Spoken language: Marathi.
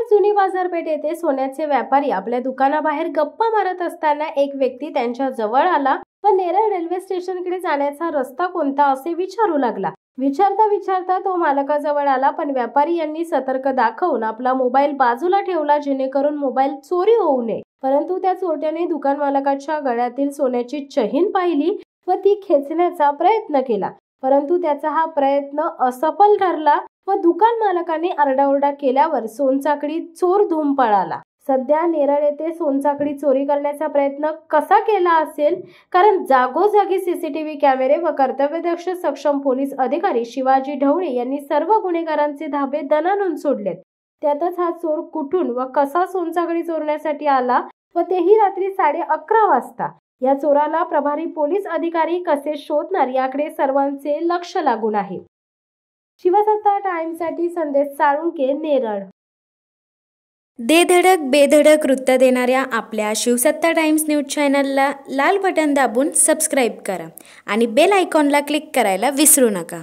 जुनी बाजारपेठ येथे सोन्याचे व्यापारी आपल्या दुकानाबाहेर गप्पा मारत असताना एक व्यक्ती त्यांच्या जवळ आला व नेरळ रेल्वे स्टेशनकडे जाण्याचा रस्ता कोणता असे विचारू लागला। विचारता विचारता तो मालकाजवळ आला, पण व्यापारी यांनी सतर्क दाखवून आपला मोबाईल बाजूला ठेवला जेणेकरून मोबाईल चोरी होऊ नये। परंतु त्या चोरट्याने दुकान मालकाच्या गळ्यातील सोन्याची चैन पाहिली व ती खेचण्याचा प्रयत्न केला, परंतु त्याचा हा प्रयत्न असफल ठरला व दुकान मालकाने आरडाओरडा केल्यावर सोनसाखळी चोर धूम पळाला। सध्या नेरळ येथे सोनसाखळी चोरी करण्याचा प्रयत्न कसा केला असेल, कारण जागोजागी सीसीटीव्ही कॅमेरे व कर्तव्यदक्ष सक्षम पोलीस अधिकारी शिवाजी ढवळे यांनी सर्व गुन्हेगारांचे धाबे दणाणून सोडलेत। त्यातच हा चोर कुठून व कसा सोनसाखळी चोरण्यासाठी आला व तेही रात्री 11:30 वाजता। या चोराला प्रभारी पोलीस अधिकारी कसे शोधणार याकडे सर्वांचे लक्ष लागून आहे। शिवसत्ता टाइम्ससाठी संदेश साळुंके, नेरळ। दे धडक बेधडक वृत्त देणाऱ्या आपल्या शिवसत्ता टाइम्स न्यूज चॅनलला लाल बटन दाबून सबस्क्राईब करा आणि बेल आयकॉनला क्लिक करायला विसरू नका।